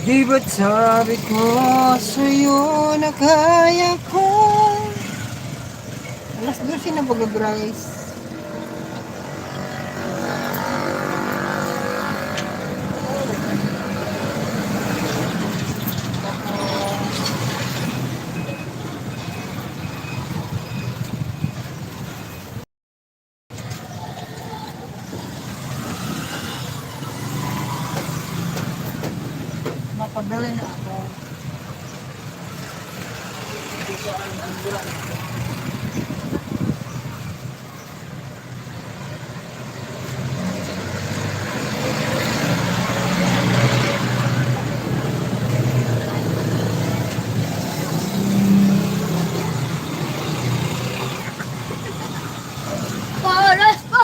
Di ba't sabi ko sa'yo na kaya ko? Alas 12 na baga, guys. Mapadali na ako. Paras po!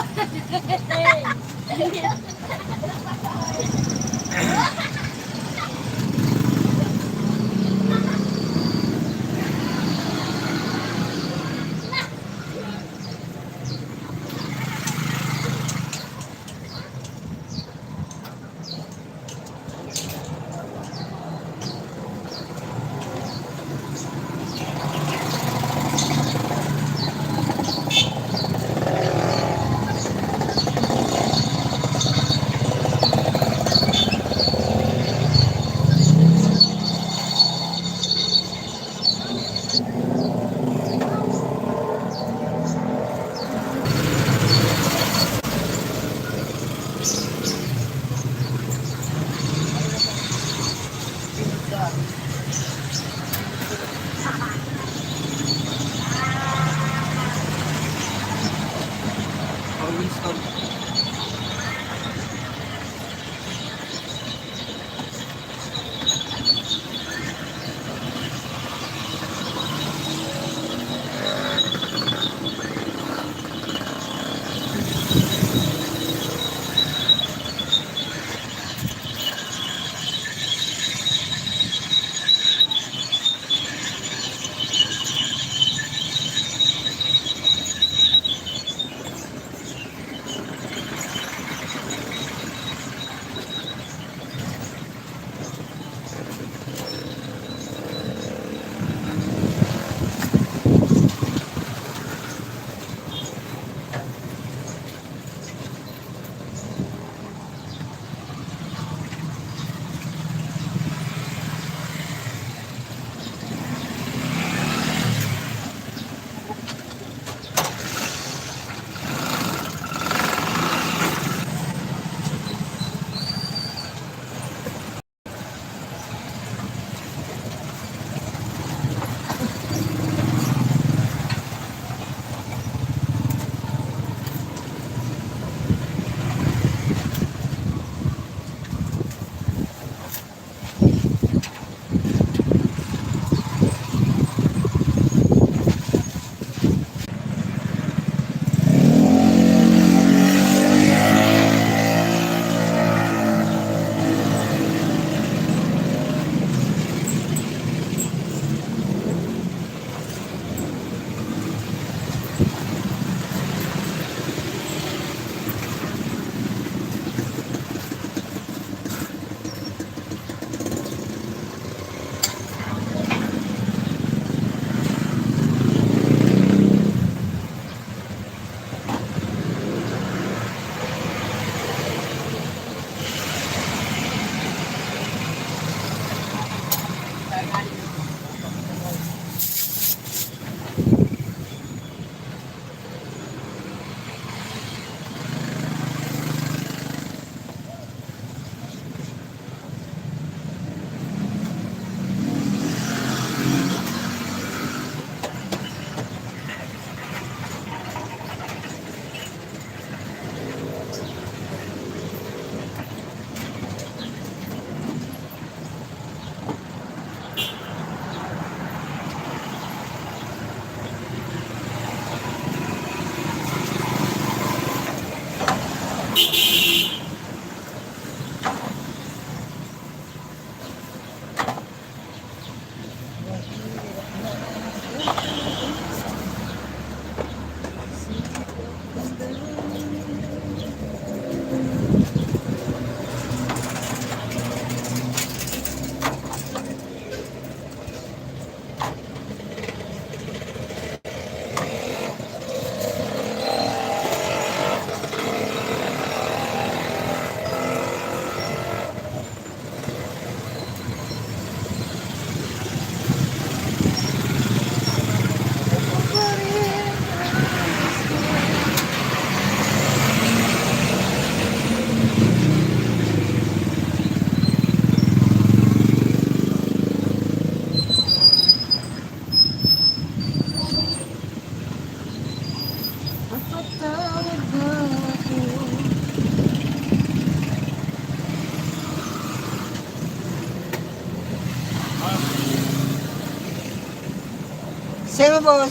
Sa'yo, boss.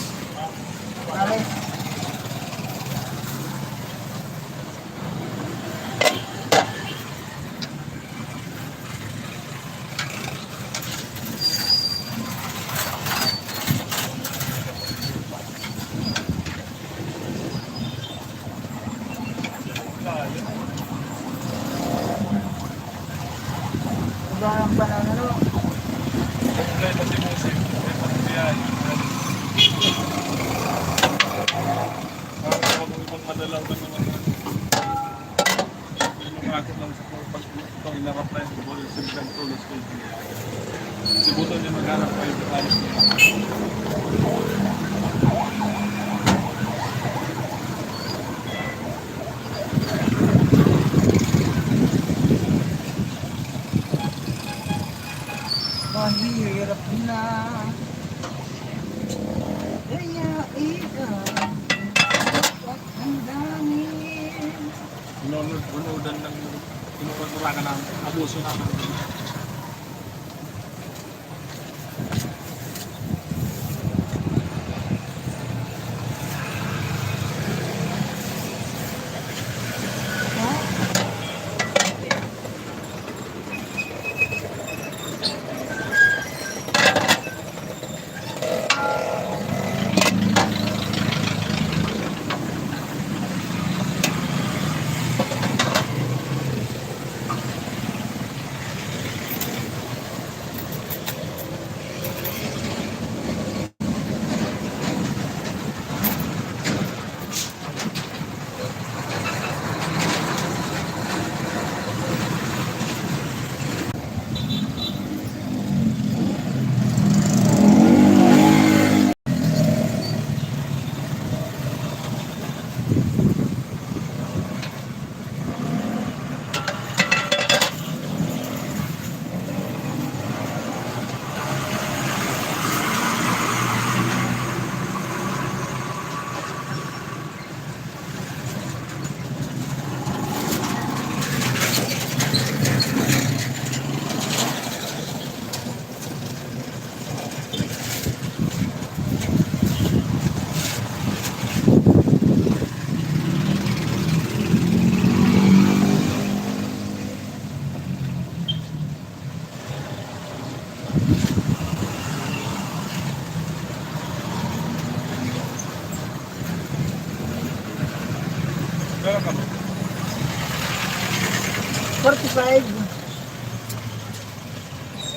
Pare. Sobrang banana, no? Madalaw ka naman. Lumakit lang sa pag itong inarap na yung ball sa bilang tulos ko. Si Buto niya maghanap kayo sa alis niya. Mahirap na. Kaya ikaw. Ang dami. Bunudan ng kinukontrolakan namin. Abuso namin. Meron ka ba? 45.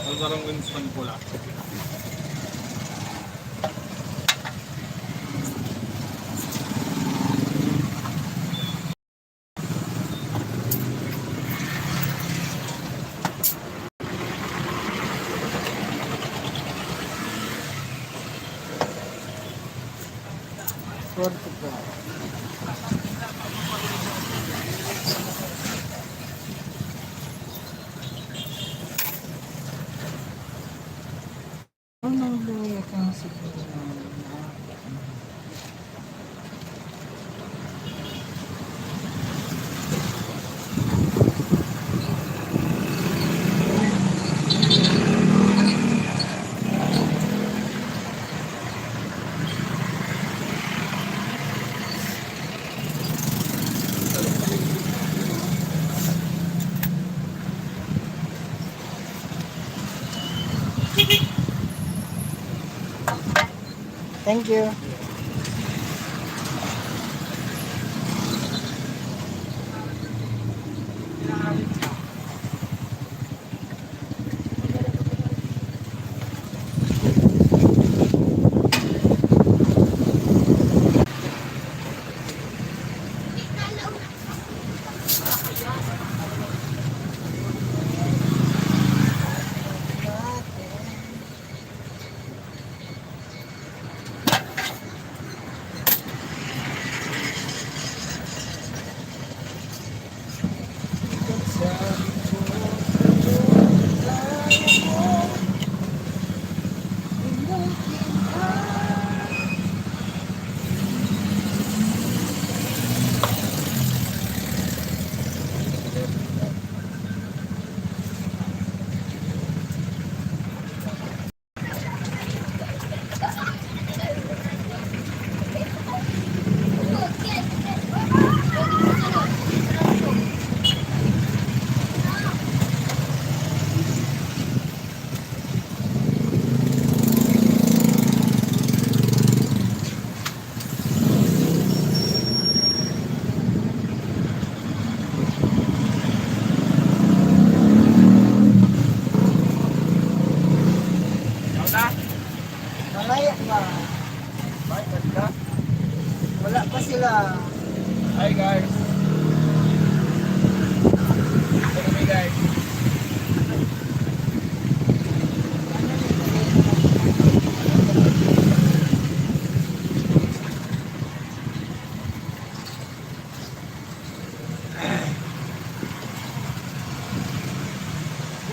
Ang sarang Winston pula. Anong luya kang siguro? Thank you.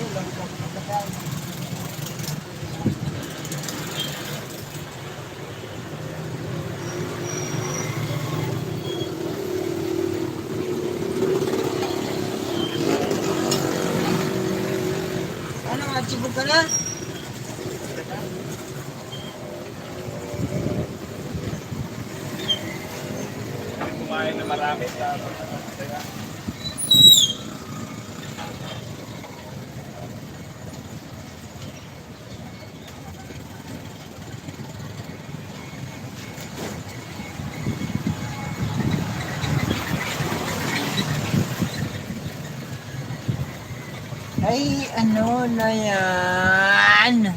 Ano, magsibog ka na? Kumain na marami sa Ay, ano na yan?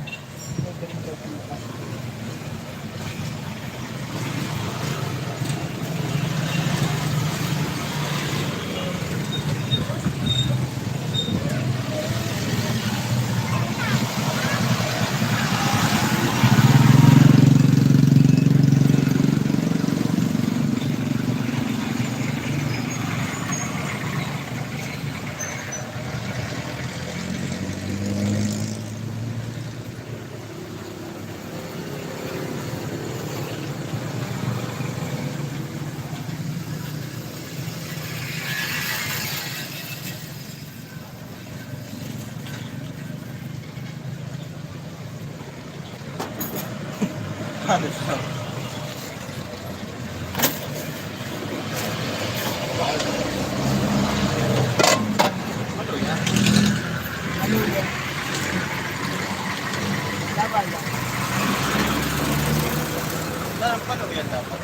paano yan dapat?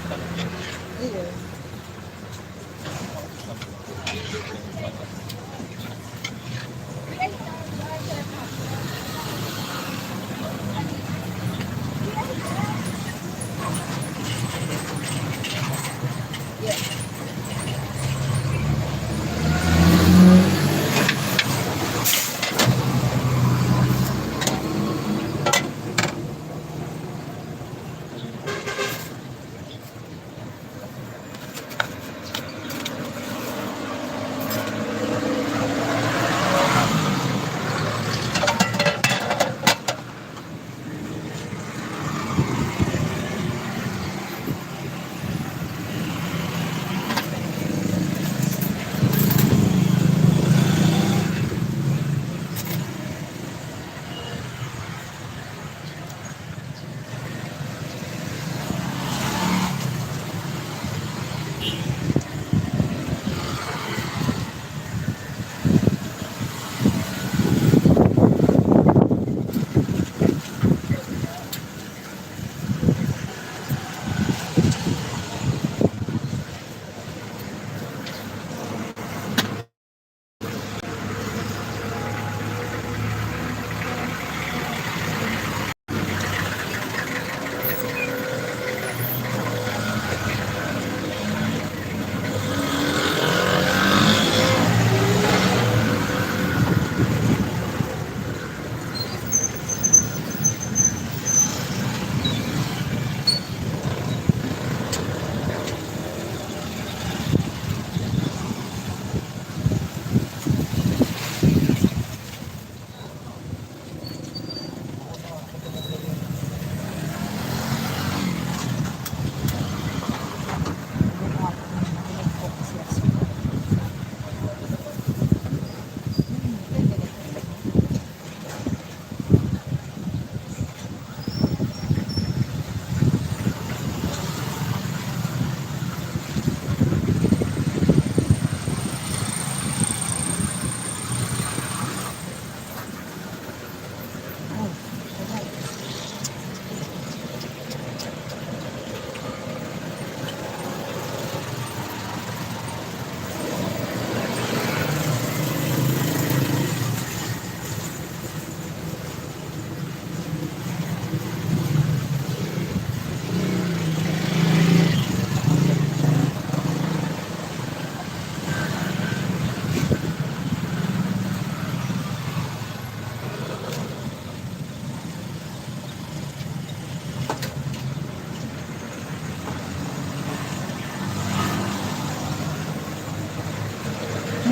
Iya.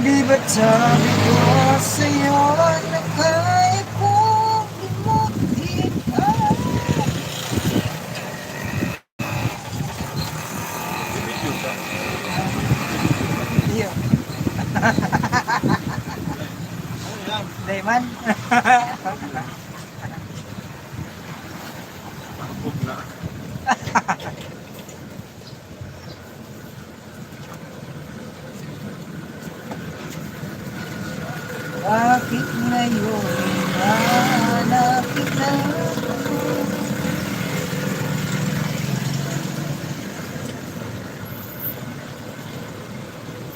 Di ba't sabi ko sa'yo na Ay man. Huwag na. Bakit ngayon hanapin na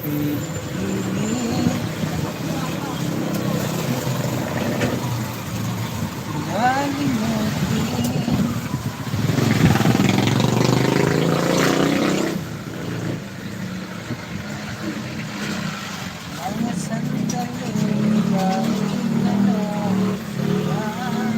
pipilit malimutin mga sandaling bakit na nahihiyan.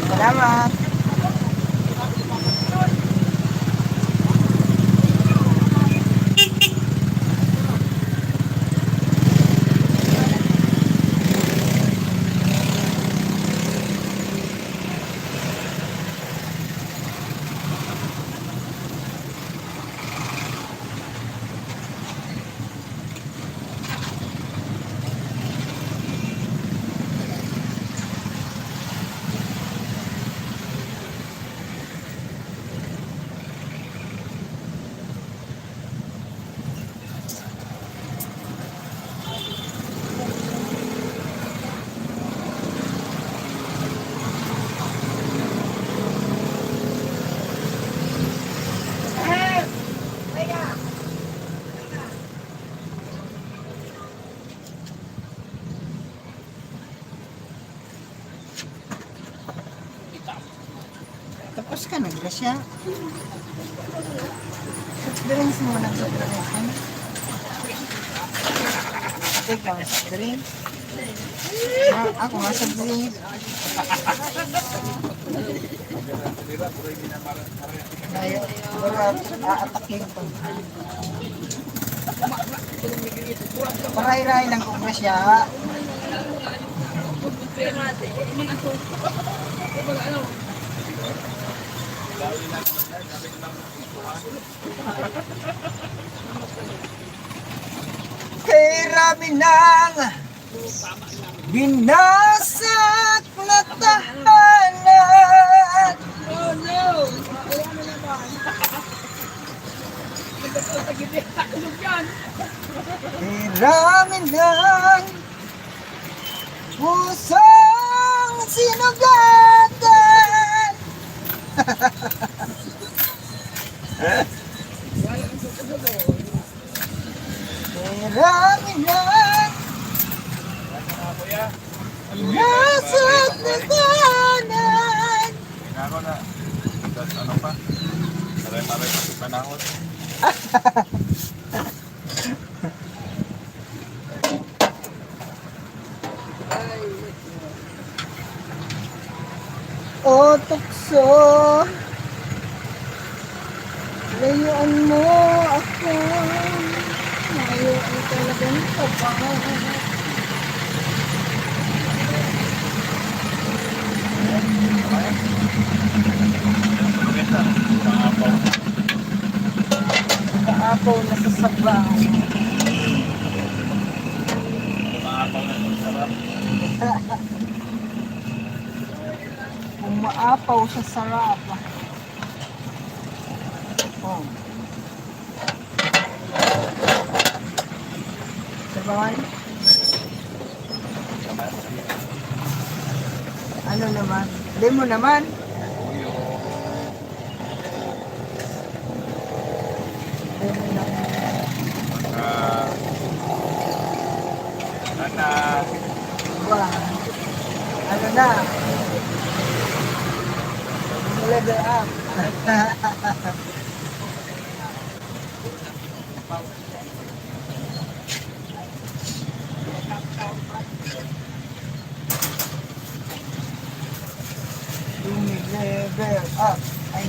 Salamat. Tapos ka na, Gracia. Soft drinks mo na, soft drinks. Ano? Take lang, soft drinks. Ako nga, soft drinks. Kaya, aatakin ko. Paray-ray lang kung Gracia. Kay rami ng binasak na tahanan. Oh no! Kay rami ng pusong sinugatan. Marami na nasa naganan. Ako na. Ano pa? Maray-maray pa sa panahon. O tukso, layuan mo ako. Layuan talagang kapal. Kaapaw na sa sabaw. Maapaw na sa sarap. Umaapaw sa sarap. Oh. naman? Ano naman? Demo naman? Demo naman. Wah, ano na? Level up. Level up. Ay.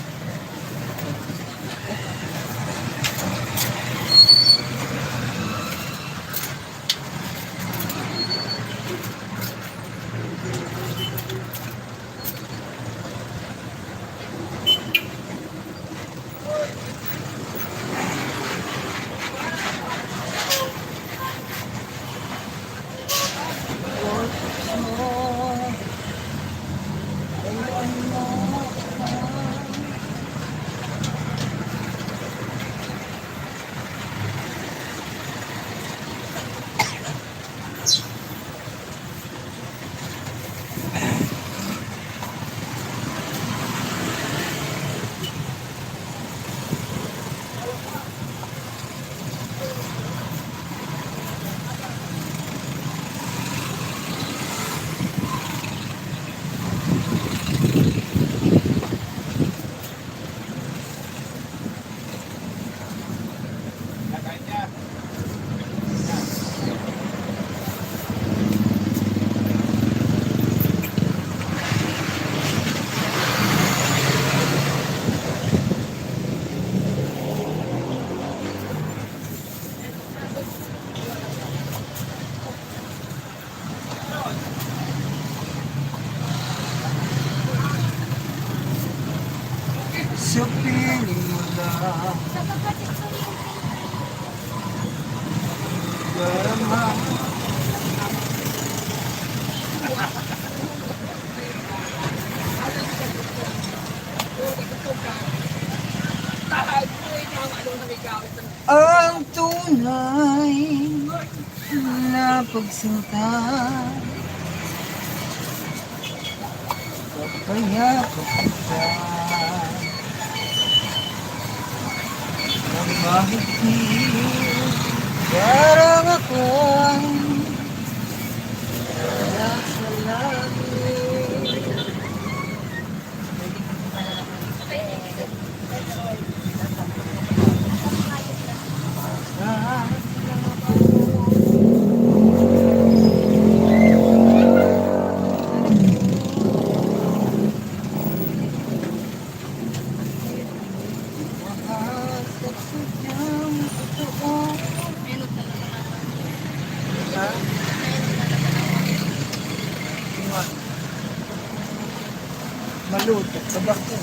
Sa piling mo lang darama. Ang tunay na pagsinta, kaya kapita ng mahigpit, parang ako'y nasa langit. Maluto sa bako.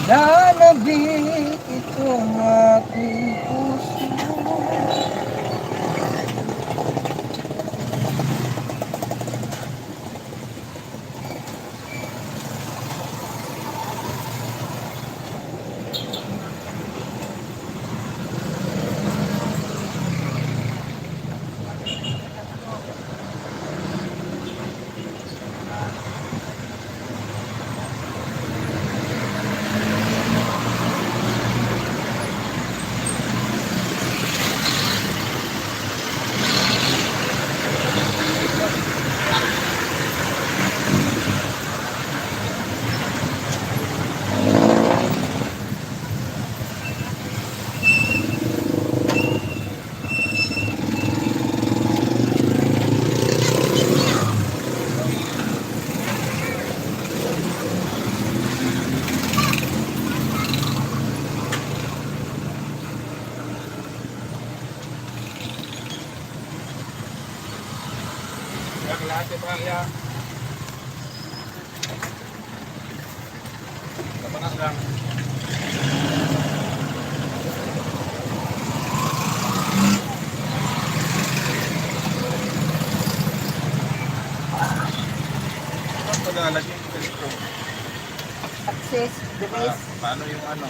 Nanabik itong aking puso. Yang lahat yung ya. Kapanas lang. lalagyan ko ganito. Access, the best, Paano yung ano,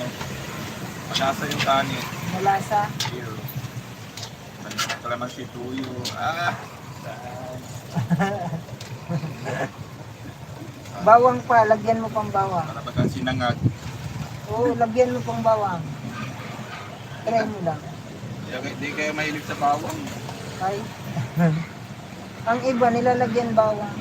malasa yung kanin. malasa. Here. Kalamansi, tuyo. Bawang pa, lagyan mo pang bawang. Para bagang sinangag. Oo, lagyan mo pang bawang. Try mo lang. Hindi kayo mahilig sa bawang. Ay. Ang iba nilalagyan bawang.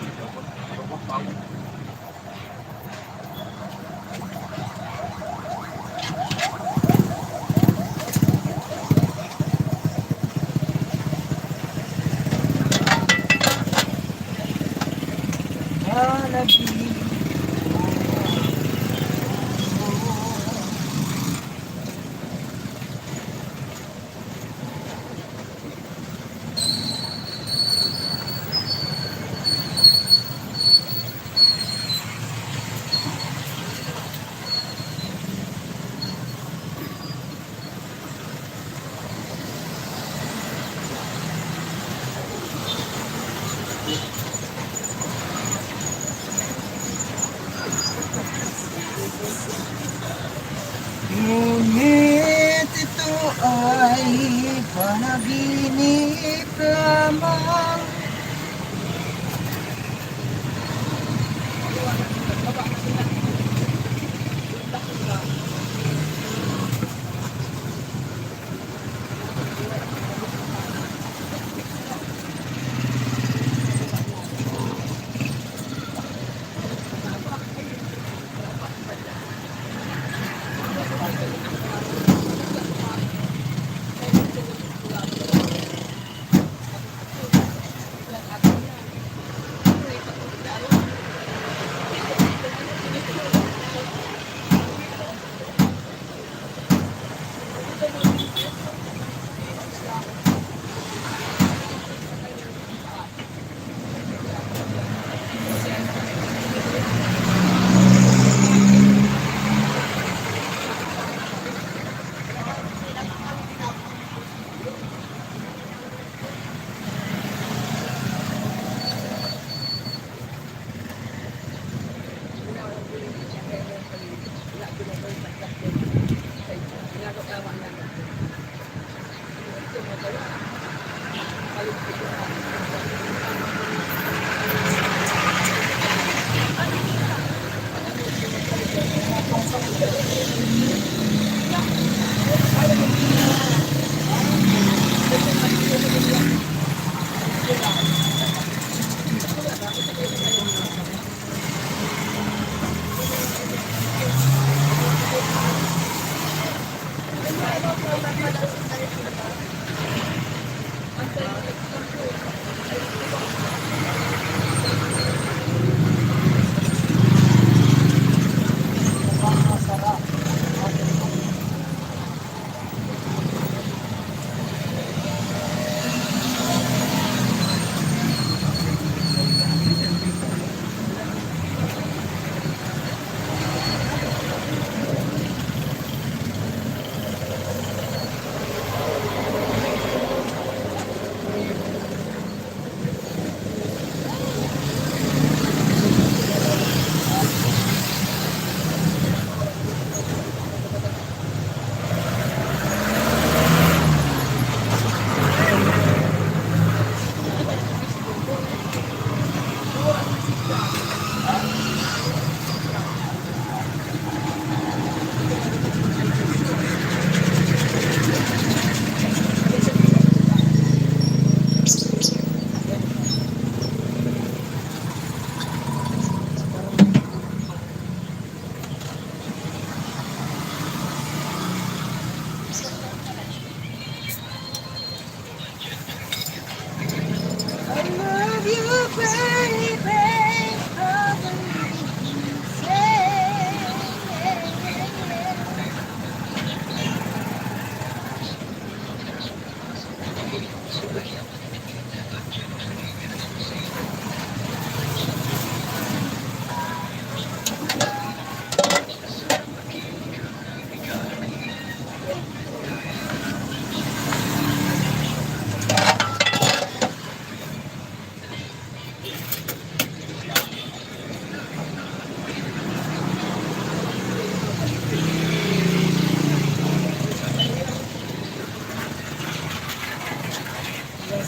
Hanapin. Ngunit ito ay panaginip lamang.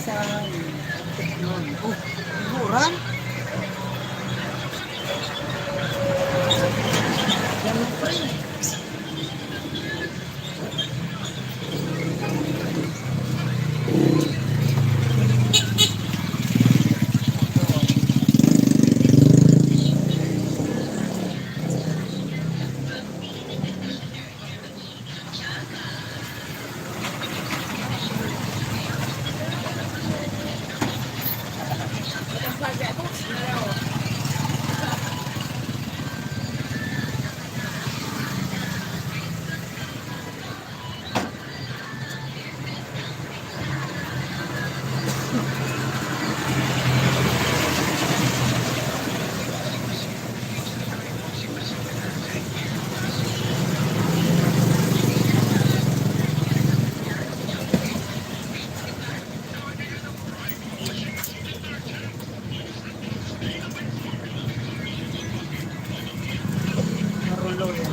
sa teknon. Oh, buran. Yan mo pre. Marulo yan.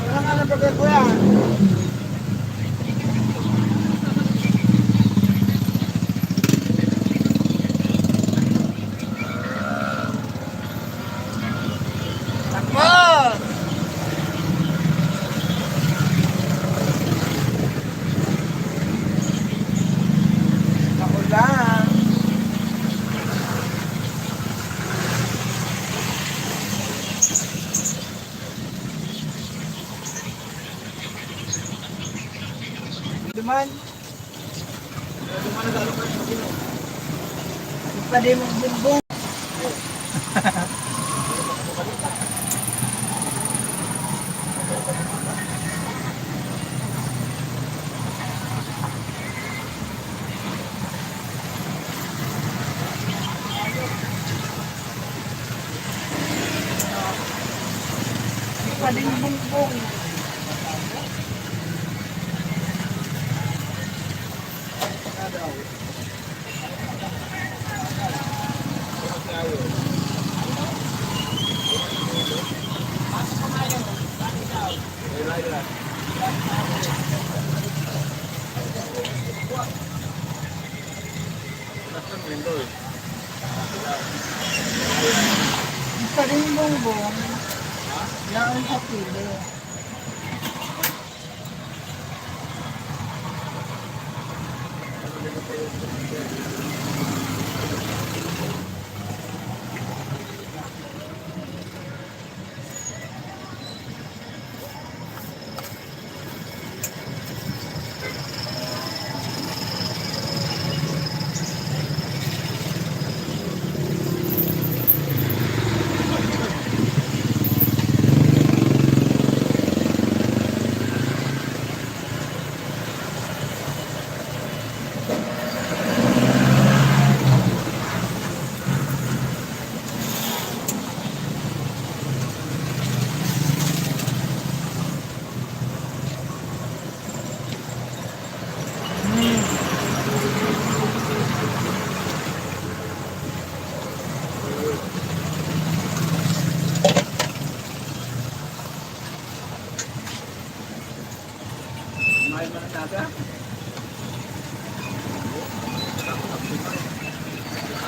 Walang alam pa kayo kuya. Takbo! Ako lang. Duman. Duman na galo pa yung sino. Pwede mong bumbong. Pwede mong bumbong. Pwede mong bumbong. Laon sa pili.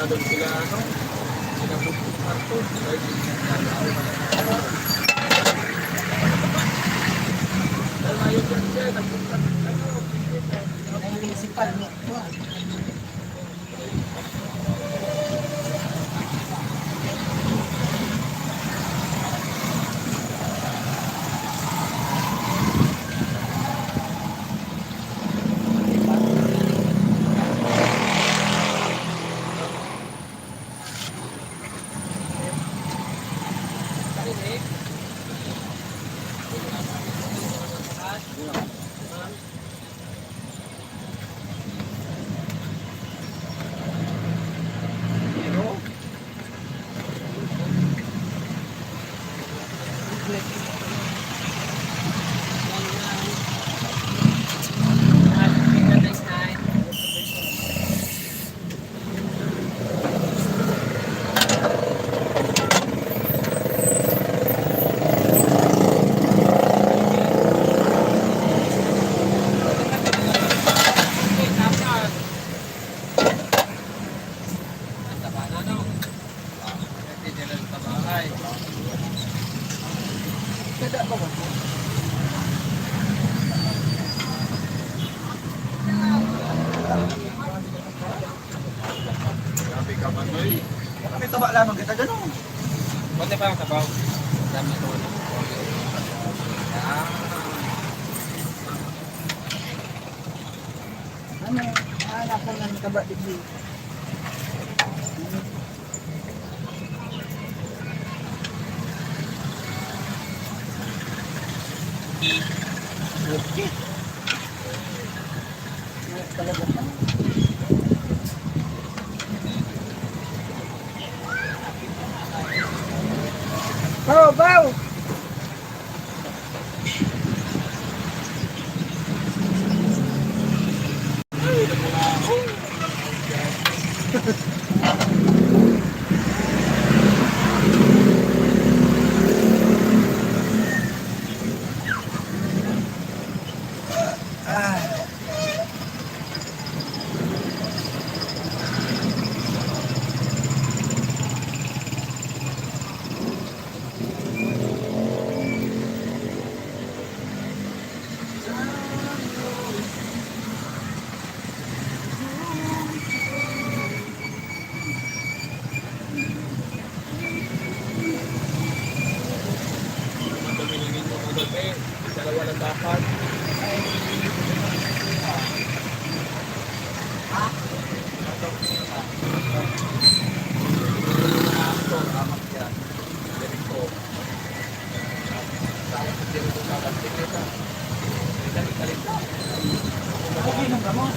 doon sila, ano, sila Bukit Marto, sila Ayun yan siya, nagpunta, ano, Municipal nito. Kada ba ba? Grabe ka man, boy. Kami taba lamang kita ganun. Buti pa ang sabaw. Dami ko. Ano, anak ko ng taba digdi. Okay. Talaga pa. Bow, bow! Dalawa ng dapat. Okay nang gamot.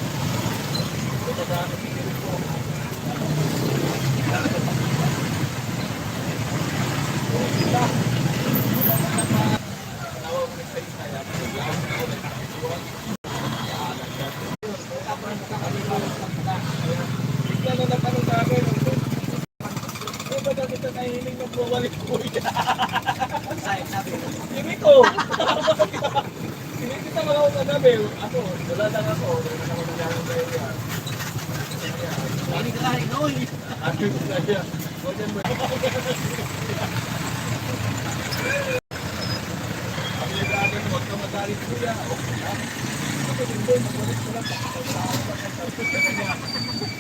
Hindi ko. Hindi kita malaw na gabi. Ako, wala lang ako. Wala lang ako nangyari na yan. Ini kelahin oy. Ako sa kaya. Huwag mo. Ang ligagan mo, huwag ka magalit kuya. Ako din doon, magulit ko lang.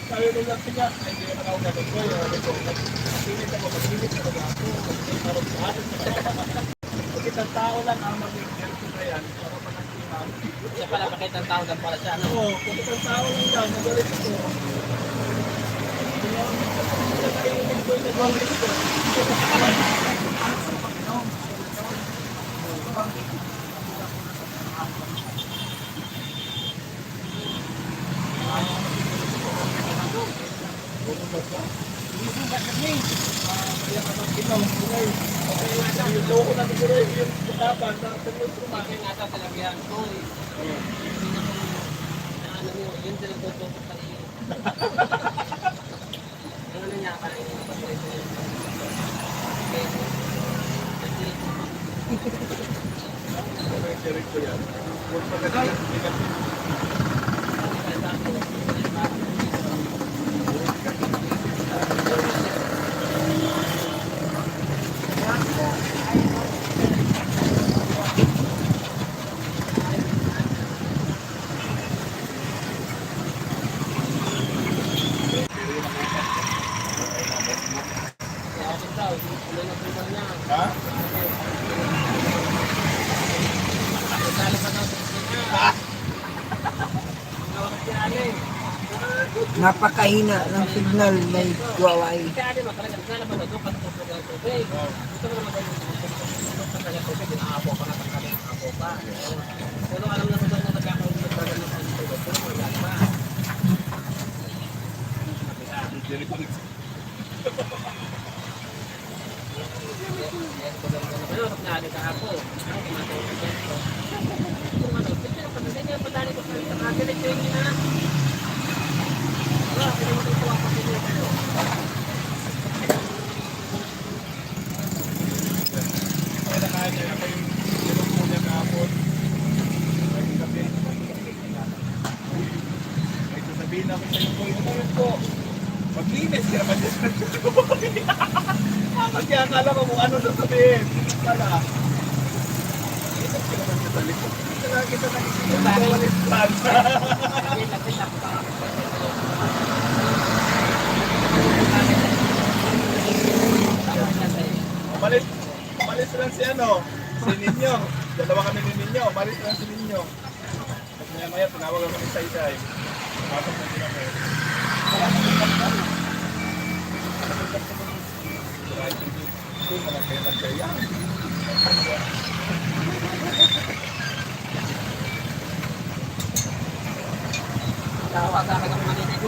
Sabi nung lang siya, hindi naman ako ganun ko. Masinit ako, masinit ako. Bakit ang tao lang ang mag-exert ko na yan para panagsiman. Siya pala makita ng tao lang pala siya. Oo, kung ang tao lang yan, magalit ako. Loko na siguro yung usapan sa Bakit nga sa talabihan ko eh. Ano mo, yun sila tututok sa iyo. Ano na niya, parang hindi napatuloy sa iyo. ko yan. Kung pagkakalit, Napakahina ng signal may Huawei. Sabihin ako sa iyo, yun po. Maglinis ka naman din. Kaya akala ko kung ano sasabihin. Kala. Inis ka naman sa likod. Kita nakikita Umalis. Umalis lang si si Ninyo. Dalawa kami ni Ninyo. Umalis lang si Ninyo. At maya tinawag ako ni Saysay. Pasok na sila kayo. Tawa ka kang manitay.